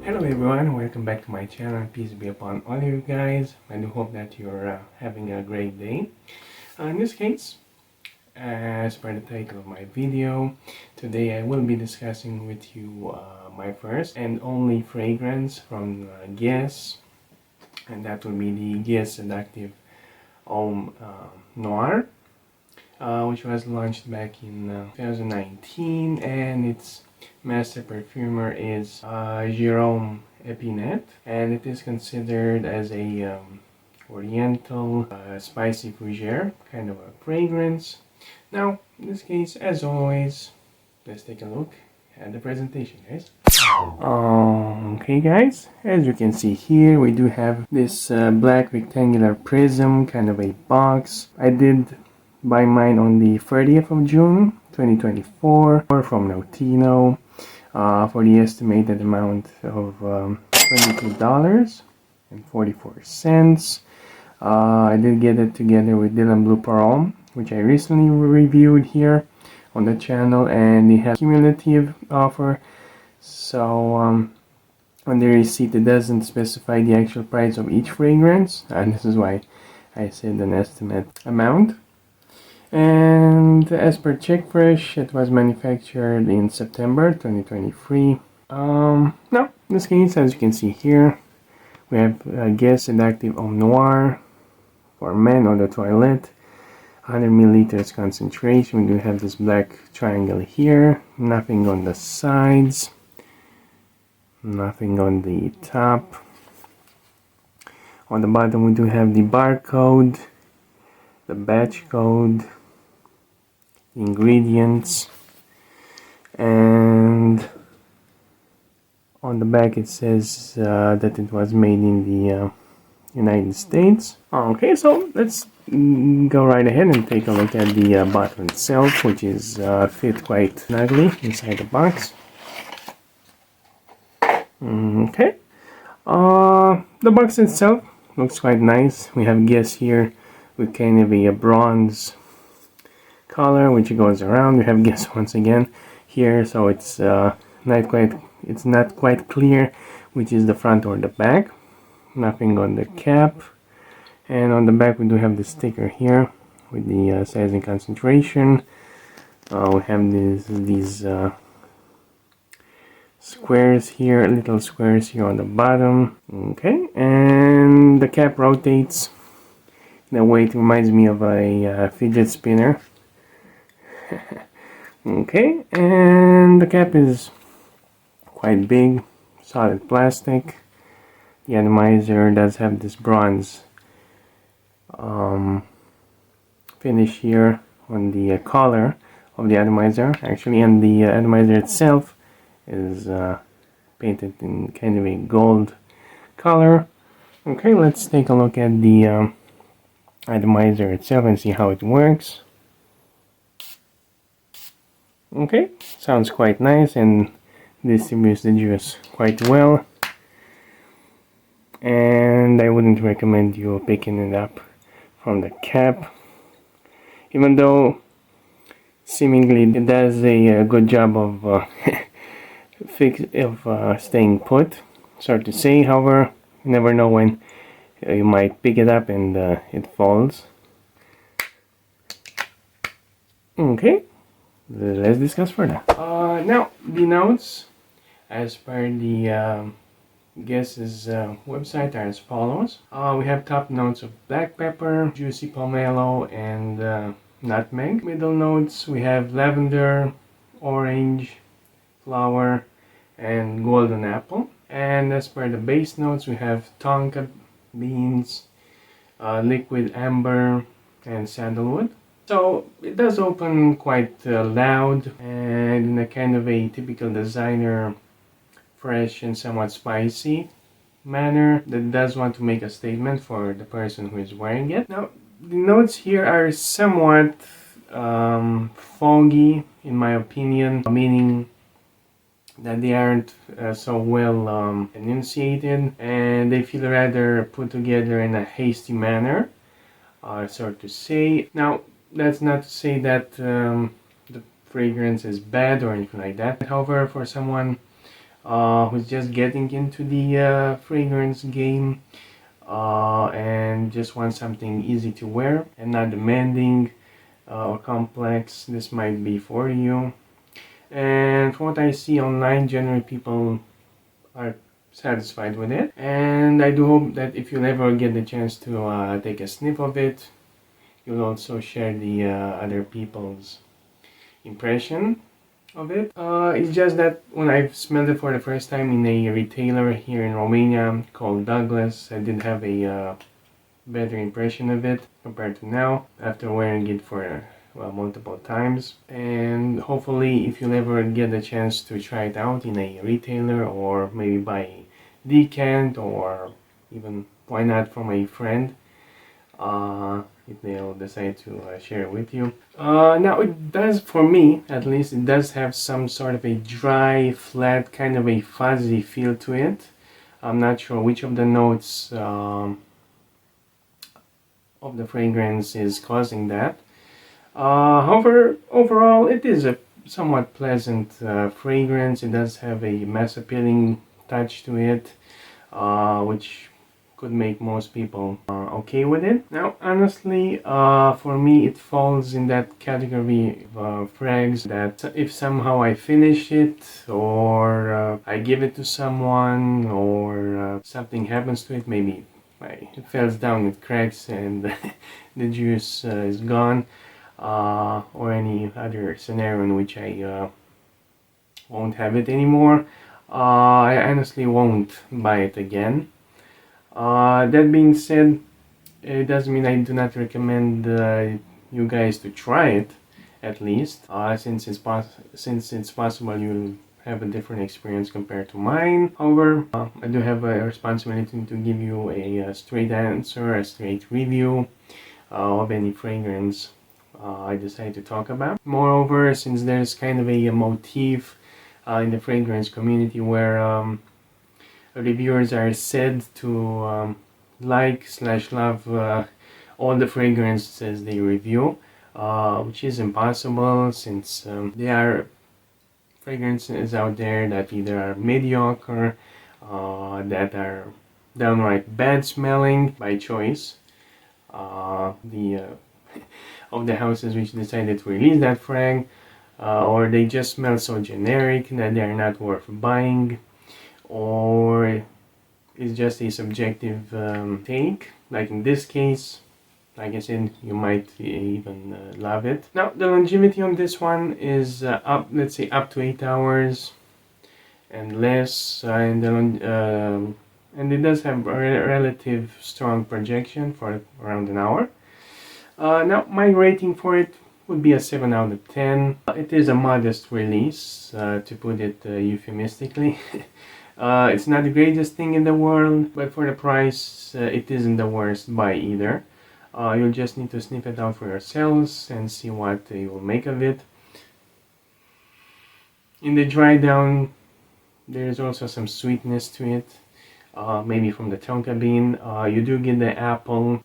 Hello everyone, welcome back to my channel. Peace be upon all of you guys. I do hope that you're having a great day. In this case, as per the title of my video, today I will be discussing with you my first and only fragrance from Guess, and that will be the Guess Seductive Homme Noir, which was launched back in 2019, and its master perfumer is Jerome Epinette, and it is considered as a oriental spicy fougere kind of a fragrance. Now, in this case, as always, let's take a look at the presentation, guys. Okay guys, as you can see here, we do have this black rectangular prism, kind of a box. I did buy mine on the 30th of June 2024 from Notino for the estimated amount of $22.44. I did get it together with Dylan Blue Parole, which I recently reviewed here on the channel, and they have cumulative offer. So on the receipt it doesn't specify the actual price of each fragrance, and this is why I said an estimate amount. And as per Check Fresh, it was manufactured in September 2023. Now, in this case, as you can see here, we have Guess Seductive Homme Noir for men on the toilet, 100 milliliters concentration. We do have this black triangle here, nothing on the sides, nothing on the top. On the bottom, we do have the barcode, the batch code, ingredients, and on the back it says that it was made in the United States. Okay, so let's go right ahead and take a look at the bottle itself, which is fit quite snugly inside the box. Okay, the box itself looks quite nice. We have Guess here with kind of a bronze color which goes around. We have Guess once again here, so it's not quite clear which is the front or the back. Nothing on the cap, and on the back we do have the sticker here with the size and concentration. We have these squares here, little squares here on the bottom. Okay, and the cap rotates in a way it reminds me of a fidget spinner. Okay, and the cap is quite big, solid plastic. The atomizer does have this bronze finish here on the collar of the atomizer, actually, and the atomizer itself is painted in kind of a gold color. Okay, let's take a look at the atomizer itself and see how it works. Okay, sounds quite nice and distributes the juice quite well, and I wouldn't recommend you picking it up from the cap, even though seemingly it does a good job of staying put, so to say. However, you never know when you might pick it up and it falls. Okay, let's discuss further. Now, the notes, as per the Guess's website, are as follows. We have top notes of black pepper, juicy pomelo, and nutmeg. Middle notes, we have lavender, orange, flower, and golden apple. And as per the base notes, we have tonka beans, liquid amber, and sandalwood. So it does open quite loud and in a kind of a typical designer, fresh and somewhat spicy manner that does want to make a statement for the person who is wearing it. Now, the notes here are somewhat foggy in my opinion, meaning that they aren't so well enunciated, and they feel rather put together in a hasty manner, so to say. Now, that's not to say that the fragrance is bad or anything like that. However, for someone who's just getting into the fragrance game and just want something easy to wear and not demanding or complex, this might be for you. And from what I see online, generally people are satisfied with it, and I do hope that if you'll ever get the chance to take a sniff of it, you'll also share the other people's impression of it. It's just that when I smelled it for the first time in a retailer here in Romania called Douglas, I did have a better impression of it compared to now after wearing it for well, multiple times. And hopefully if you'll ever get the chance to try it out in a retailer or maybe buy a decant or even why not from a friend, if they'll decide to share it with you. Now it does, for me at least, it does have some sort of a dry, flat, kind of a fuzzy feel to it. I'm not sure which of the notes of the fragrance is causing that. However, overall it is a somewhat pleasant fragrance. It does have a mass appealing touch to it, which could make most people okay with it. Now honestly, for me it falls in that category of frags that if somehow I finish it or I give it to someone or something happens to it, maybe it falls down, it cracks and the juice is gone, or any other scenario in which I won't have it anymore, I honestly won't buy it again. That being said, it doesn't mean I do not recommend you guys to try it, at least, since it's possible you'll have a different experience compared to mine. However, I do have a responsibility to give you a straight answer, a straight review of any fragrance I decide to talk about. Moreover, since there's kind of a motif in the fragrance community where reviewers are said to like/love all the fragrances they review, which is impossible since there are fragrances out there that either are mediocre, that are downright bad smelling by choice. The of the houses which decided to release that frag, or they just smell so generic that they are not worth buying, or it's just a subjective take. Like in this case, like I said, you might even love it. Now the longevity on this one is let's say up to 8 hours and less, and it does have a relative strong projection for around an hour. Now my rating for it would be a 7 out of 10. It is a modest release, to put it euphemistically. It's not the greatest thing in the world, but for the price, it isn't the worst buy either. You'll just need to sniff it out for yourselves and see what you will make of it. In the dry down, there's also some sweetness to it, maybe from the tonka bean. You do get the apple,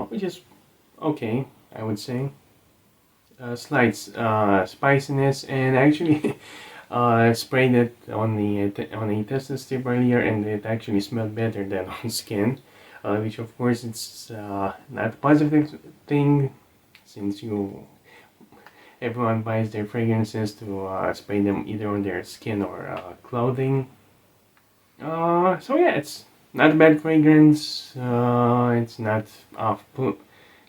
which is okay, I would say. Slight spiciness, and actually sprayed it on a tested strip earlier, and it actually smelled better than on skin, which of course it's not a positive thing, since everyone buys their fragrances to spray them either on their skin or clothing. So yeah, it's not a bad fragrance. It's not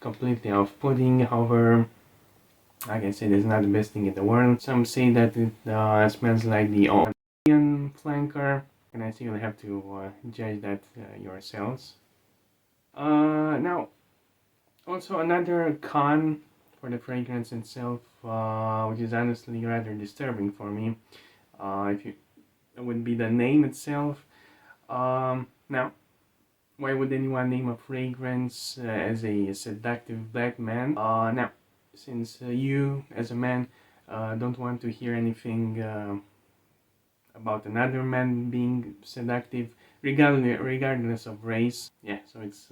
completely off-putting. However, like I said, it's not the best thing in the world. Some say that it smells like the onion flanker, and I think you'll have to judge that yourselves. Now, also another con for the fragrance itself, which is honestly rather disturbing for me, it would be the name itself. Now, why would anyone name a fragrance as a seductive black man? Now, since you, as a man, don't want to hear anything about another man being seductive, regardless of race. Yeah, so it's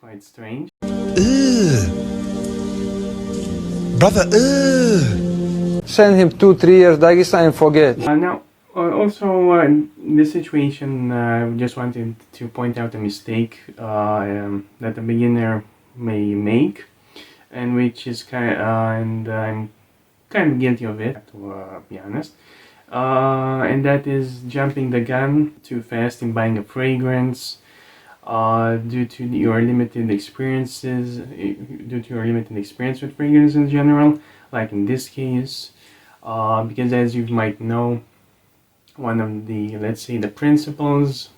quite strange. Brother, Send him 2-3 years Dagestan and forget. Now, In this situation, I just wanted to point out a mistake that a beginner may make, and which is and I'm kind of guilty of it, to be honest. And that is jumping the gun too fast in buying a fragrance, due to your limited experiences, due to your limited experience with fragrance in general, like in this case, because as you might know, one of the, let's say, the principles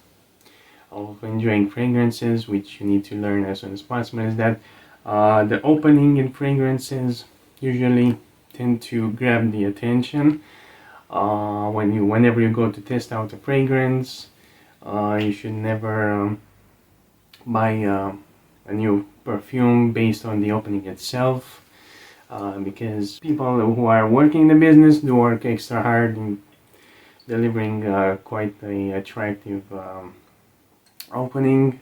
of enjoying fragrances, which you need to learn as soon as possible, is that the opening in fragrances usually tend to grab the attention. Whenever you go to test out a fragrance, you should never buy a new perfume based on the opening itself, because people who are working in the business do work extra hard in delivering quite a attractive opening.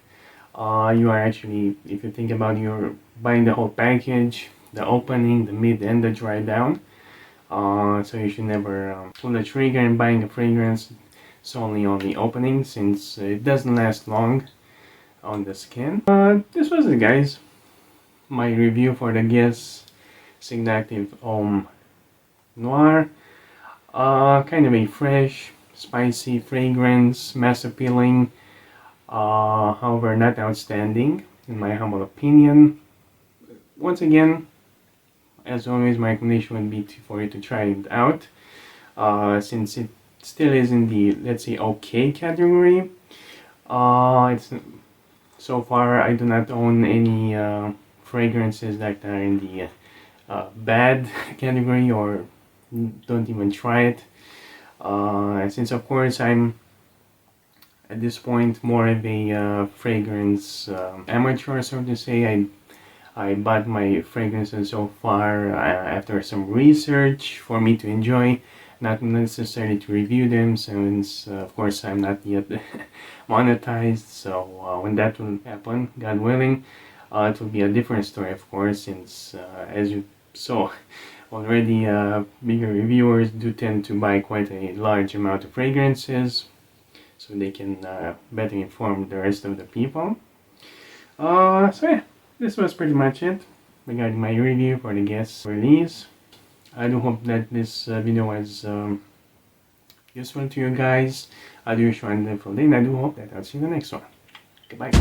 You are actually, if you think about it, you're buying the whole package, the opening, the mid, and the dry down. So you should never pull the trigger in buying a fragrance solely on the opening, since it doesn't last long on the skin. This was it, guys. My review for the Guess Seductive Homme Noir. Kind of a fresh, spicy fragrance, mass appealing, however not outstanding in my humble opinion. Once again, as always, my recommendation would be for you to try it out, since it still is in the, let's say, okay category. It's so far I do not own any fragrances that are in the bad category, or don't even try it. Since of course I'm at this point more of a fragrance amateur, so to say. I bought my fragrances so far after some research for me to enjoy, not necessarily to review them, since of course I'm not yet monetized. So when that will happen, God willing, it will be a different story, of course, since as you saw already, bigger reviewers do tend to buy quite a large amount of fragrances so they can better inform the rest of the people. So yeah, this was pretty much it regarding my review for the Guess release. I do hope that this video was useful to you guys. I do wish you a wonderful day, and I do hope that I'll see you in the next one. Goodbye.